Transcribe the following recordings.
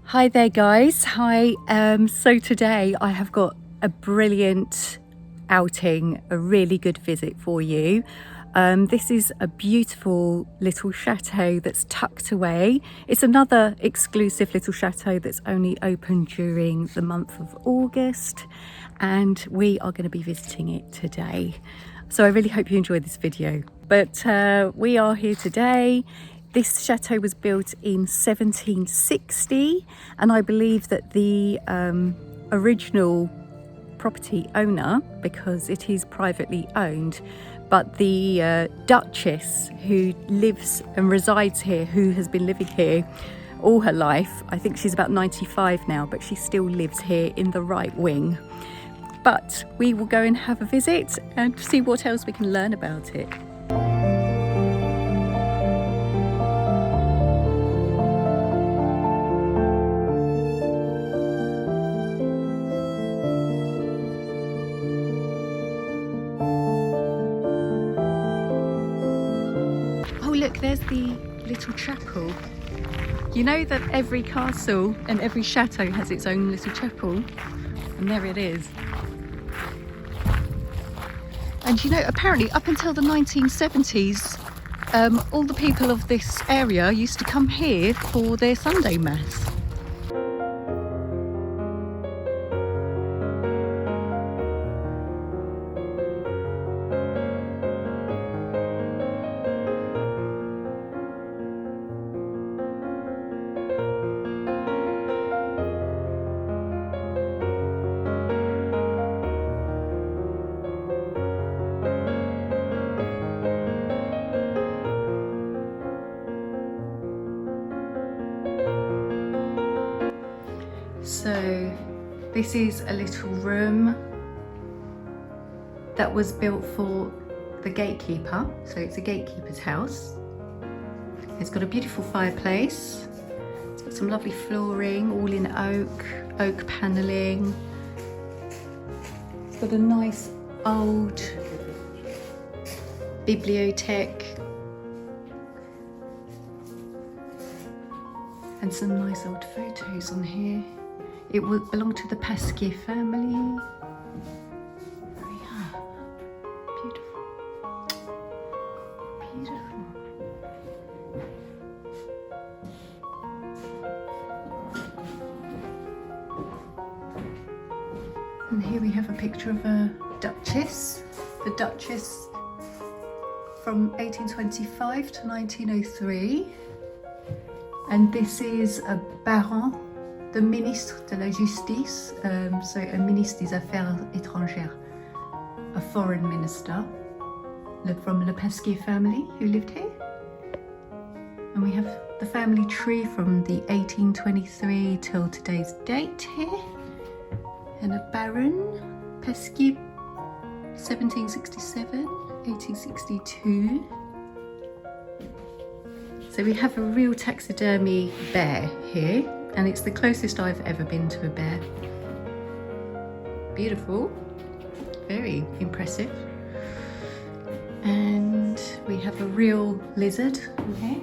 Hi there guys, hi. So today I have got a brilliant outing, a really good visit for you. This is a beautiful little chateau that's tucked away. It's another exclusive little chateau that's only open during the month of August, and we are going to be visiting it today. So I really hope you enjoyed this video. But we are here today. This chateau was built in 1760, and I believe that the original property owner, because it is privately owned, but the Duchess who lives and resides here, who has been living here all her life, I think she's about 95 now, but she still lives here in the right wing. But we will go and have a visit and see what else we can learn about it. Oh look, there's the little chapel. You know that every castle and every chateau has its own little chapel, and there it is. And you know, apparently up until the 1970s, all the people of this area used to come here for their Sunday Mass. So this is a little room that was built for the gatekeeper. So it's a gatekeeper's house. It's got a beautiful fireplace. It's got some lovely flooring, all in oak paneling. It's got a nice old bibliothèque and some nice old photos on here. It would belong to the Pasquier family. There we are. Beautiful. Beautiful. And here we have a picture of a duchess. The Duchess from 1825 to 1903. And this is a baron, the ministre de la justice, so a ministre des affaires étrangères, a foreign minister from the Pasquier family who lived here. And we have the family tree from the 1823 till today's date here. And a baron, Pasquier, 1767, 1862. So we have a real taxidermy bear here, and it's the closest I've ever been to a bear. Beautiful, very impressive. And we have a real lizard in here.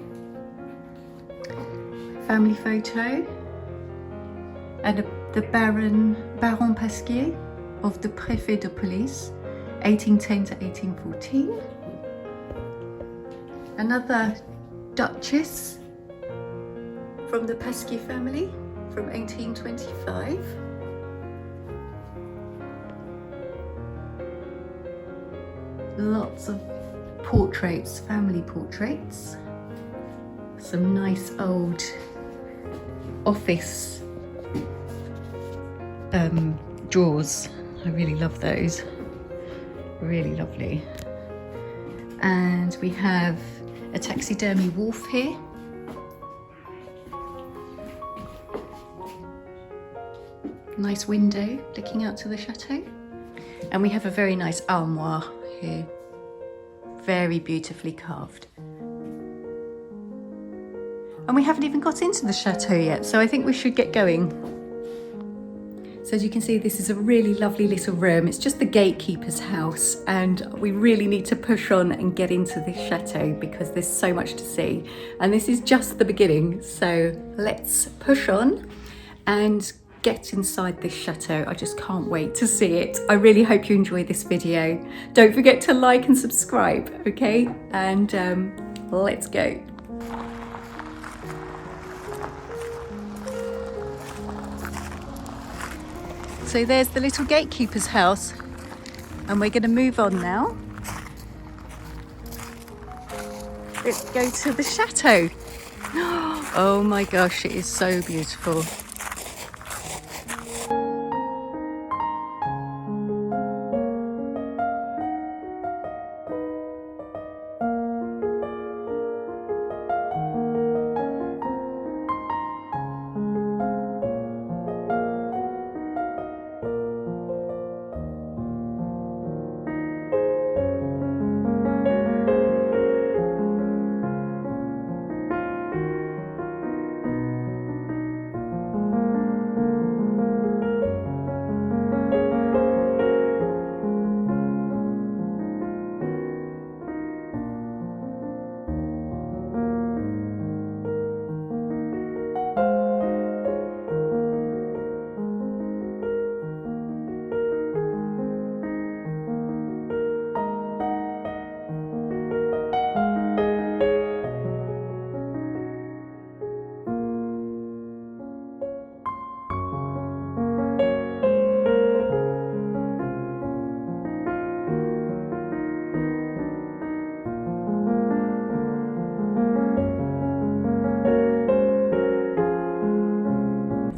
Family photo. And the Baron Pasquier of the Préfet de Police, 1810 to 1814. Another Duchess from the Pasquier family from 1825. Lots of portraits, family portraits. Some nice old office drawers. I really love those. Really lovely. And we have a taxidermy wolf here. Nice window looking out to the chateau. And we have a very nice armoire here. Very beautifully carved. And we haven't even got into the chateau yet, so I think we should get going. So as you can see, this is a really lovely little room. It's just the gatekeeper's house, and we really need to push on and get into this chateau because there's so much to see. And this is just the beginning, so let's push on and get inside this chateau. I just can't wait to see it. I really hope you enjoy this video. Don't forget to like and subscribe, okay? And let's go. So there's the little gatekeeper's house, and we're going to move on now. Let's go to the chateau. Oh my gosh, it is so beautiful.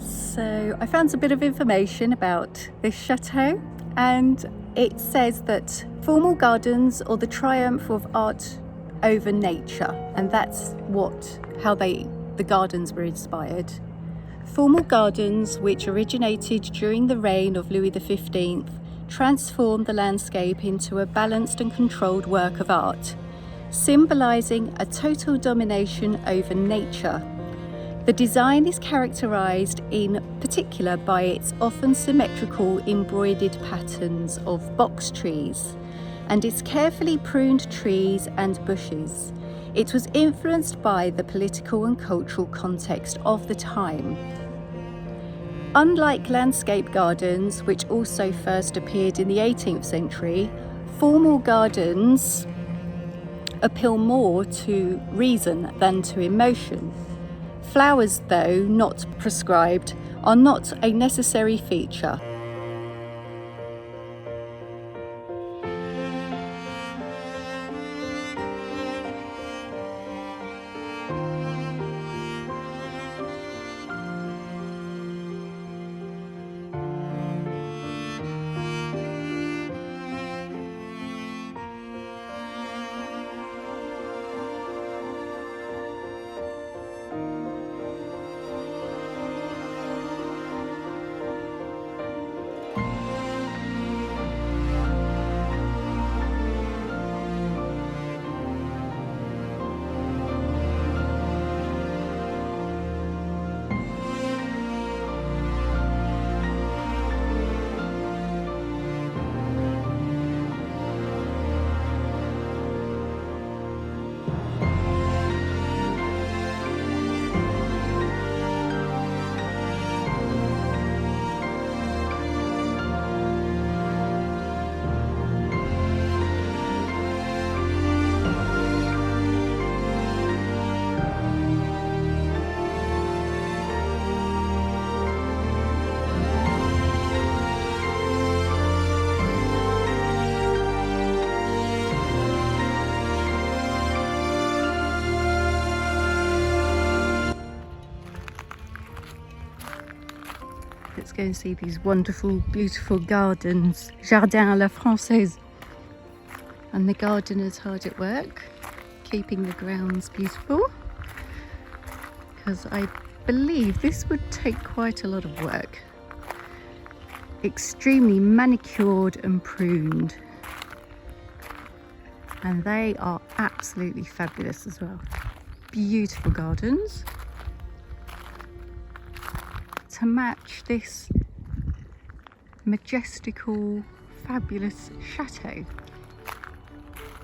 So I found a bit of information about this chateau, and it says that formal gardens or the triumph of art over nature, and that's how the gardens were inspired. Formal gardens, which originated during the reign of Louis XV, transformed the landscape into a balanced and controlled work of art, symbolising a total domination over nature. The design is characterised in particular by its often symmetrical embroidered patterns of box trees and its carefully pruned trees and bushes. It was influenced by the political and cultural context of the time. Unlike landscape gardens, which also first appeared in the 18th century, formal gardens appeal more to reason than to emotion. Flowers, though not prescribed, are not a necessary feature. Let's go and see these wonderful, beautiful gardens. Jardin à la Française. And the gardener's hard at work, keeping the grounds beautiful. Because I believe this would take quite a lot of work. Extremely manicured and pruned. And they are absolutely fabulous as well. Beautiful gardens. To match this majestical, fabulous chateau.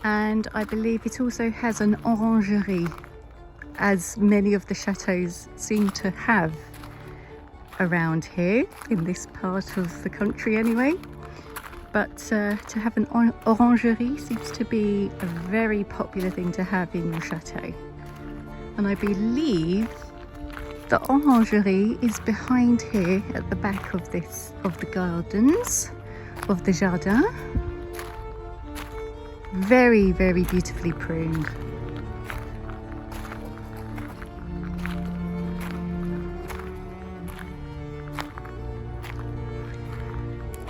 And I believe it also has an orangerie, as many of the chateaux seem to have. around here, in this part of the country anyway. But to have an orangerie seems to be a very popular thing to have in your chateau. And I believe the orangerie is behind here at the back of the gardens, of the jardin. Very, very beautifully pruned.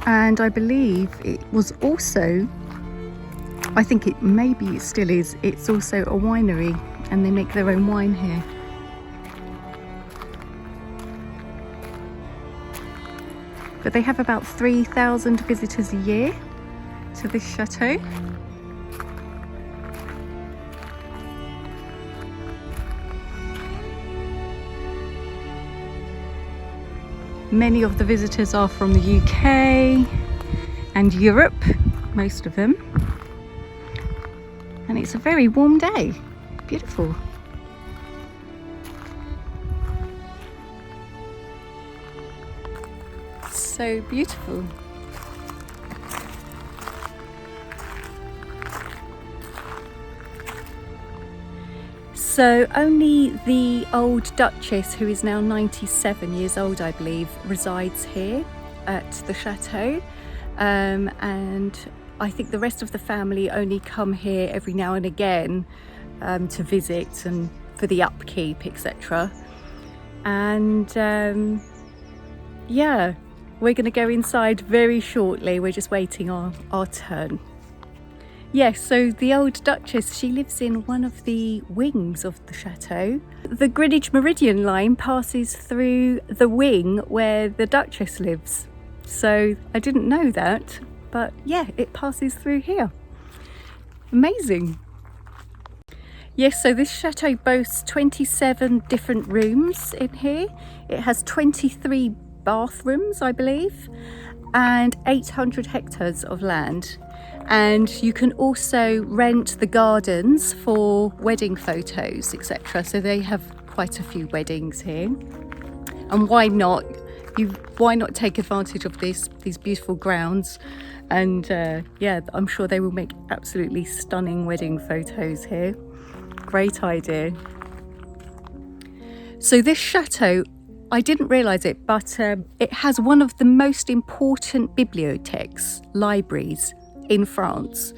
And I believe it was also, I think it still is, it's also a winery, and they make their own wine here. But they have about 3,000 visitors a year to this chateau. Many of the visitors are from the UK and Europe, most of them. And it's a very warm day. Beautiful. So beautiful. So only the old Duchess, who is now 97 years old, I believe, resides here at the chateau. And I think the rest of the family only come here every now and again to visit and for the upkeep, etc. And yeah, we're going to go inside very shortly. We're just waiting our turn. Yes, so the old Duchess, she lives in one of the wings of the chateau. The Greenwich Meridian line passes through the wing where the Duchess lives. So I didn't know that, but yeah, it passes through here. Amazing. Yes, so this chateau boasts 27 different rooms in here. It has 23 bathrooms, I believe, and 800 hectares of land. And you can also rent the gardens for wedding photos, etc. So they have quite a few weddings here. And why not? Why not take advantage of these beautiful grounds? And yeah, I'm sure they will make absolutely stunning wedding photos here. Great idea. So this chateau, I didn't realise it, but it has one of the most important bibliotheques, libraries, in France,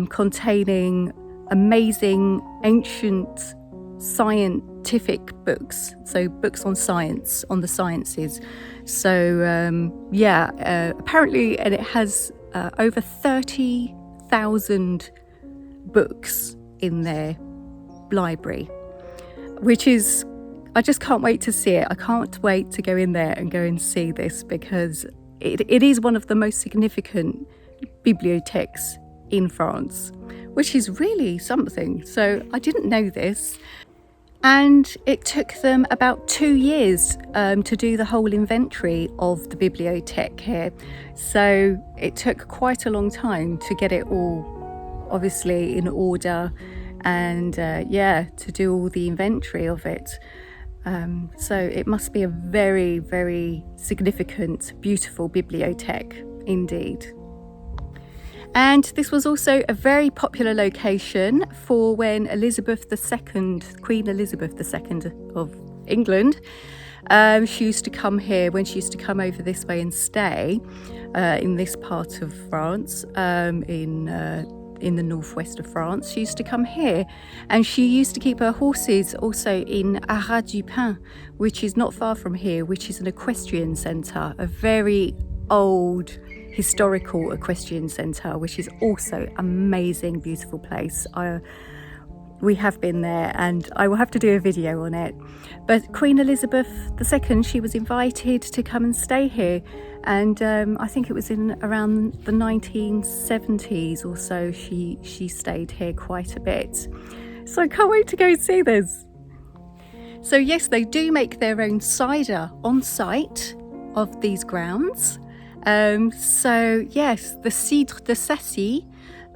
containing amazing ancient scientific books, so books on science, on the sciences. So yeah, apparently, and it has over 30,000 books in their library, which is, I just can't wait to see it. I can't wait to go in there and go and see this, because it is one of the most significant bibliotheques in France, which is really something. So I didn't know this, and it took them about 2 years to do the whole inventory of the bibliothèque here. So it took quite a long time to get it all obviously in order, and yeah, to do all the inventory of it. So it must be a very, very significant, beautiful bibliothèque indeed. And this was also a very popular location for when Elizabeth II, Queen Elizabeth II of England, she used to come here, when she used to come over this way and stay in this part of France, in the northwest of France. She used to come here, and she used to keep her horses also in Arras du Pin, which is not far from here, which is an equestrian centre, a very old historical equestrian centre, which is also amazing, beautiful place. We have been there, and I will have to do a video on it. But Queen Elizabeth II, she was invited to come and stay here, and I think it was in around the 1970s or so she stayed here quite a bit. So I can't wait to go and see this. So yes, they do make their own cider on site of these grounds. So yes, the Chateau de Sassy,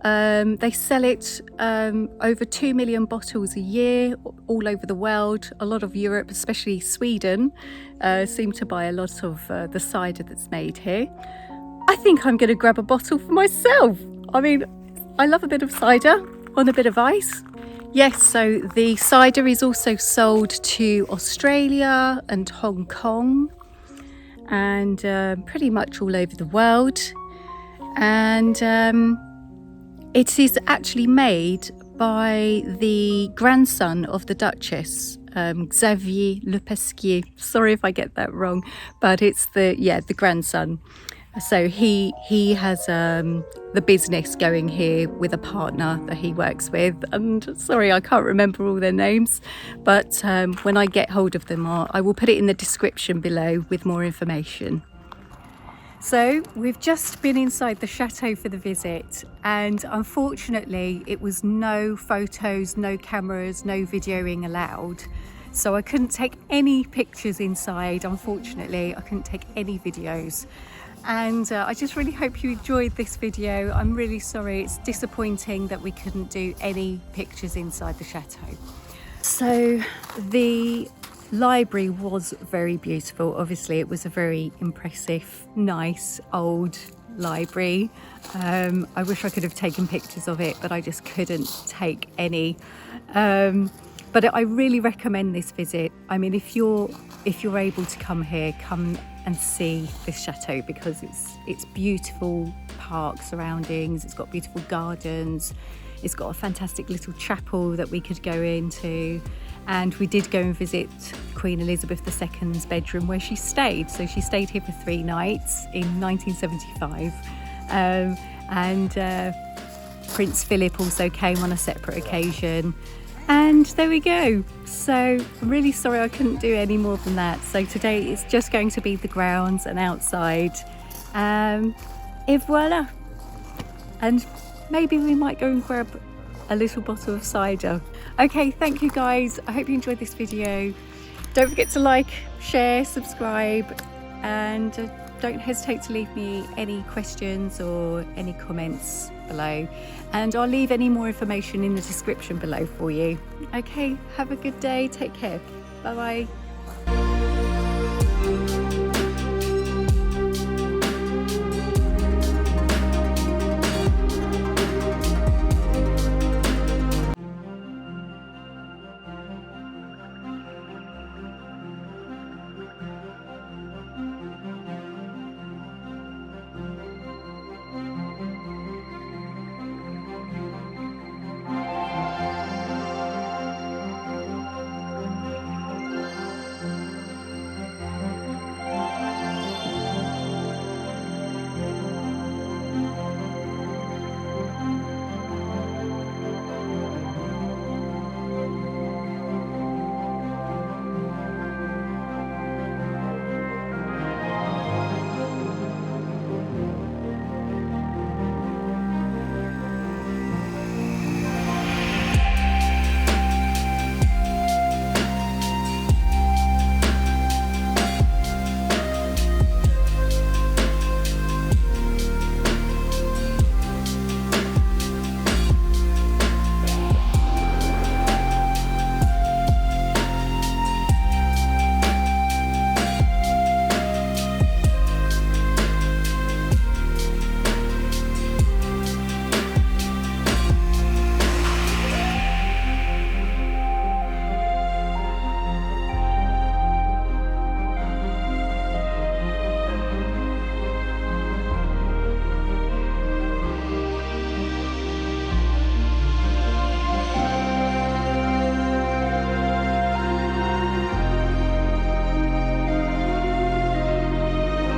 They sell it over 2 million bottles a year all over the world. A lot of Europe, especially Sweden, seem to buy a lot of the cider that's made here. I think I'm going to grab a bottle for myself. I mean, I love a bit of cider on a bit of ice. Yes, so the cider is also sold to Australia and Hong Kong and pretty much all over the world. And it is actually made by the grandson of the Duchess, Xavier Le Pasquier. Sorry if I get that wrong, but it's the grandson. So he has the business going here with a partner that he works with, and sorry I can't remember all their names, but when I get hold of them I will put it in the description below with more information. So we've just been inside the chateau for the visit, and unfortunately it was no photos, no cameras, no videoing allowed. So I couldn't take any pictures inside, unfortunately. I couldn't take any videos. And I just really hope you enjoyed this video. I'm really sorry, it's disappointing that we couldn't do any pictures inside the chateau. So the library was very beautiful. Obviously it was a very impressive, nice old library. I wish I could have taken pictures of it, but I just couldn't take any. But I really recommend this visit. I mean, if you're able to come here, come and see this chateau, because it's beautiful park surroundings, it's got beautiful gardens, it's got a fantastic little chapel that we could go into, and we did go and visit Queen Elizabeth II's bedroom where she stayed. So she stayed here for 3 nights in 1975, and Prince Philip also came on a separate occasion. And there we go. So I'm really sorry I couldn't do any more than that. So today it's just going to be the grounds and outside. Et voila. And maybe we might go and grab a little bottle of cider. Okay, thank you guys. I hope you enjoyed this video. Don't forget to like, share, subscribe, and don't hesitate to leave me any questions or any comments below, and I'll leave any more information in the description below for you. Okay, have a good day, take care, bye bye.